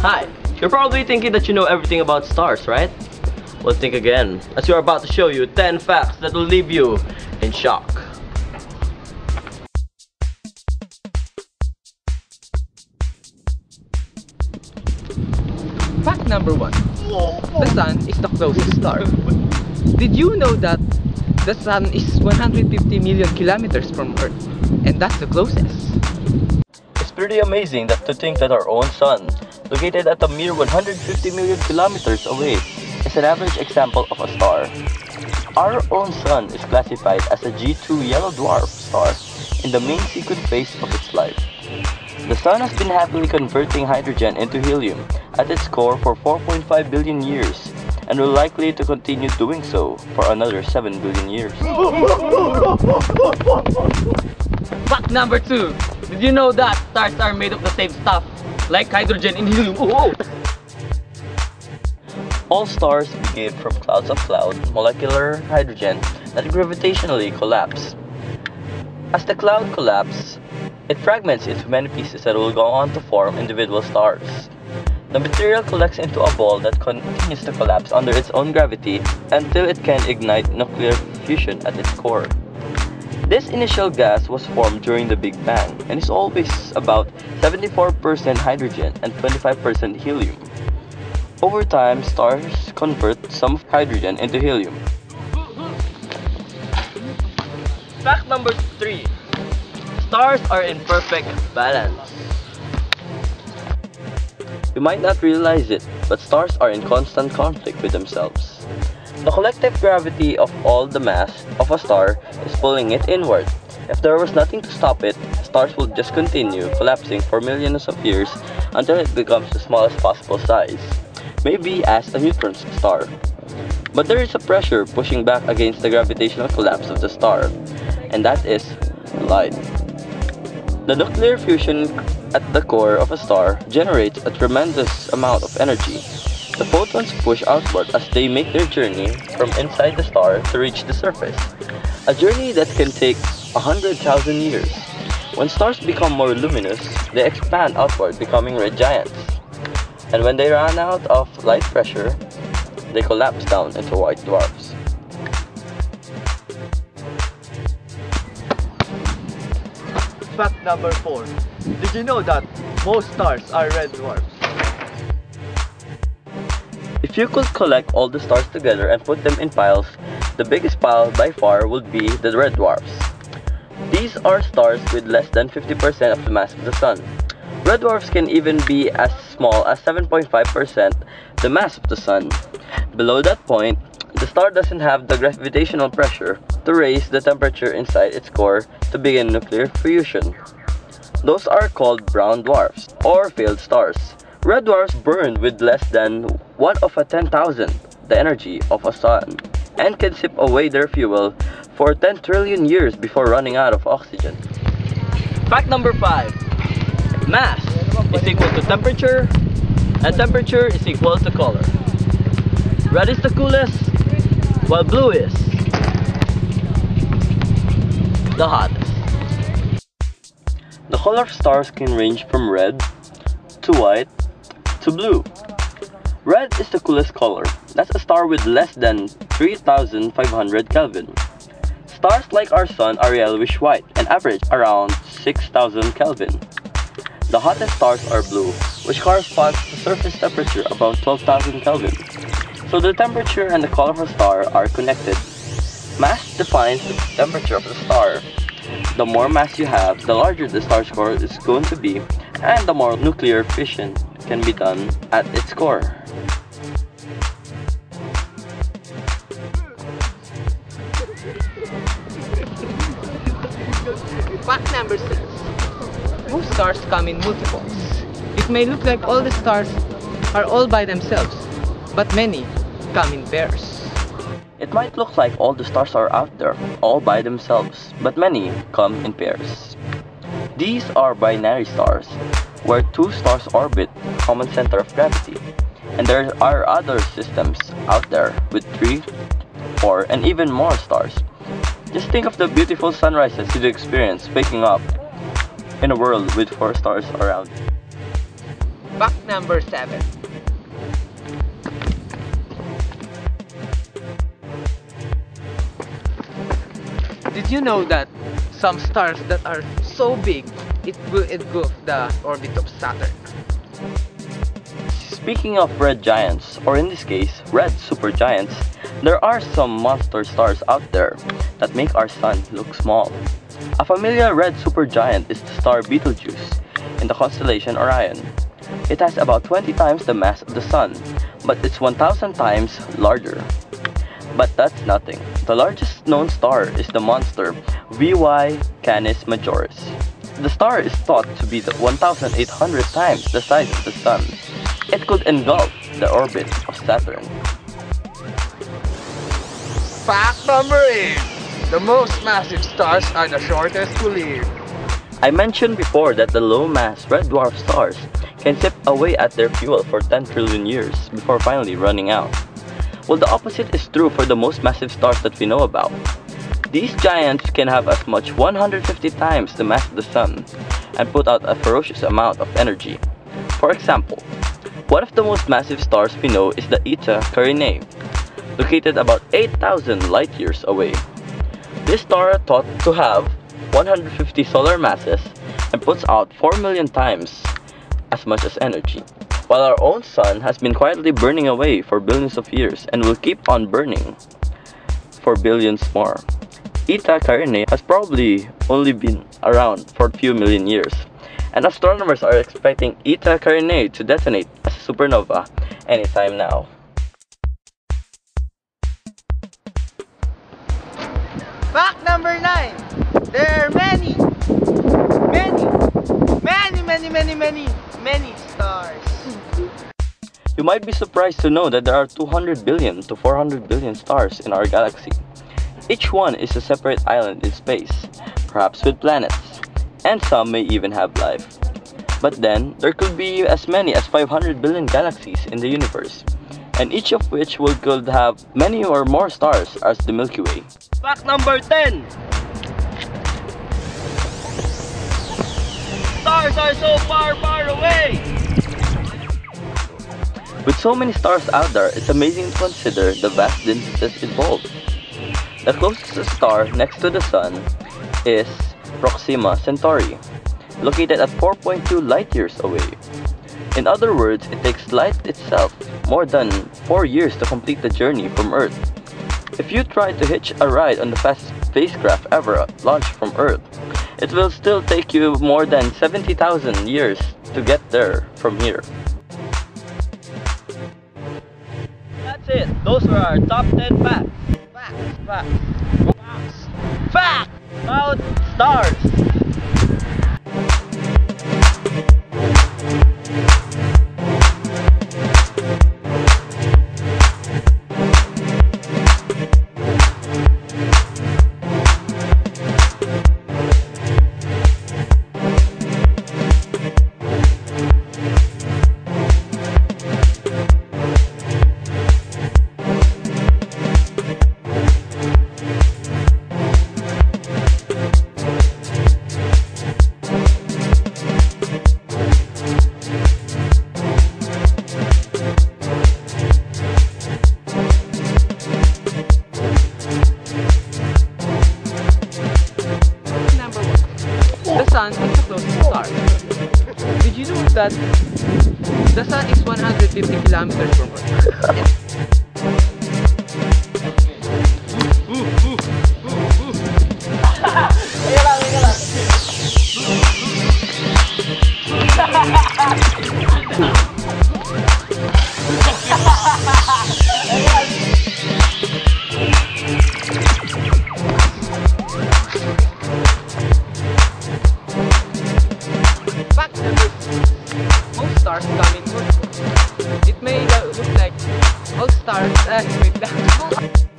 Hi, you're probably thinking that you know everything about stars, right? Well, think again, as we are about to show you 10 facts that will leave you in shock. Fact number 1. The Sun is the closest star. Did you know that the Sun is 150 million kilometers from Earth? And that's the closest. It's pretty amazing to think that our own sun, located at a mere 150 million kilometers away, is an average example of a star. Our own sun is classified as a G2 yellow dwarf star in the main sequence phase of its life. The sun has been happily converting hydrogen into helium at its core for 4.5 billion years and will likely to continue doing so for another 7 billion years. Fact number 2. Did you know that stars are made of the same stuff, like hydrogen and helium? All stars begin from clouds of molecular hydrogen that gravitationally collapse. As the cloud collapses, it fragments into many pieces that will go on to form individual stars. The material collects into a ball that continues to collapse under its own gravity until it can ignite nuclear fusion at its core. This initial gas was formed during the Big Bang and is always about 74% hydrogen and 25% helium. Over time, stars convert some hydrogen into helium. Fact number 3. Stars are in perfect balance. You might not realize it, but stars are in constant conflict with themselves. The collective gravity of all the mass of a star is pulling it inward. If there was nothing to stop it, stars will just continue collapsing for millions of years until it becomes the smallest possible size, maybe as a neutron star. But there is a pressure pushing back against the gravitational collapse of the star, and that is light. The nuclear fusion at the core of a star generates a tremendous amount of energy. The photons push outward as they make their journey from inside the star to reach the surface, a journey that can take 100,000 years. When stars become more luminous, they expand outward, becoming red giants. And when they run out of light pressure, they collapse down into white dwarfs. Fact number 4. Did you know that most stars are red dwarfs? If you could collect all the stars together and put them in piles, the biggest pile by far would be the red dwarfs. These are stars with less than 50% of the mass of the Sun. Red dwarfs can even be as small as 7.5% the mass of the Sun. Below that point, the star doesn't have the gravitational pressure to raise the temperature inside its core to begin nuclear fusion. Those are called brown dwarfs, or failed stars. Red dwarfs burn with less than 1 of a 10,000 the energy of a sun, and can sip away their fuel for 10 trillion years before running out of oxygen. Fact number 5. Mass is equal to temperature, and temperature is equal to color. Red is the coolest, while blue is the hottest. The color of stars can range from red to white to blue. Red is the coolest color. That's a star with less than 3,500 Kelvin. Stars like our sun are yellowish white and average around 6,000 Kelvin. The hottest stars are blue, which corresponds to surface temperature about 12,000 Kelvin. So the temperature and the color of a star are connected. Mass defines the temperature of the star. The more mass you have, the larger the star's core is going to be, and the more nuclear fission can be done at its core. Fact number 6. Most stars come in multiples. It may look like all the stars are all by themselves, but many come in pairs. It might look like all the stars are out there, all by themselves, but many come in pairs. These are binary stars, where two stars orbit a common center of gravity, and there are other systems out there with 3, 4, and even more stars. Just think of the beautiful sunrises you'd experience waking up in a world with 4 stars around you. Fact number 7. Did you know that some stars that are so big, it will engulf the orbit of Saturn? Speaking of red giants, or in this case, red supergiants, there are some monster stars out there that make our sun look small. A familiar red supergiant is the star Betelgeuse in the constellation Orion. It has about 20 times the mass of the sun, but it's 1,000 times larger. But that's nothing. The largest known star is the monster VY Canis Majoris. The star is thought to be 1,800 times the size of the sun. It could engulf the orbit of Saturn. Fact number 8. The most massive stars are the shortest to live. I mentioned before that the low-mass red dwarf stars can chip away at their fuel for 10 trillion years before finally running out. Well, the opposite is true for the most massive stars that we know about. These giants can have as much 150 times the mass of the sun and put out a ferocious amount of energy. For example, one of the most massive stars we know is the Eta Carinae, located about 8,000 light-years away. This star thought to have 150 solar masses and puts out 4 million times as much as energy, while our own sun has been quietly burning away for billions of years and will keep on burning for billions more. Eta Carinae has probably only been around for a few million years, and astronomers are expecting Eta Carinae to detonate as a supernova anytime now. Fact number 9. There are many stars. You might be surprised to know that there are 200 billion to 400 billion stars in our galaxy. Each one is a separate island in space, perhaps with planets, and some may even have life. But then, there could be as many as 500 billion galaxies in the universe, and each of which could have many or more stars as the Milky Way. Fact number 10. Stars are so far, far away. With so many stars out there, it's amazing to consider the vast distances involved. The closest star next to the Sun is Proxima Centauri, located at 4.2 light-years away. In other words, it takes light itself more than 4 years to complete the journey from Earth. If you try to hitch a ride on the fastest spacecraft ever launched from Earth, it will still take you more than 70,000 years to get there from here. That's it. Those were our top 10 facts. Facts about stars. The Sun is the closest star. Did you know that the Sun is 150 kilometers from Earth? Fact number 6. Most stars come in groups. It may look like all stars. Wait lang.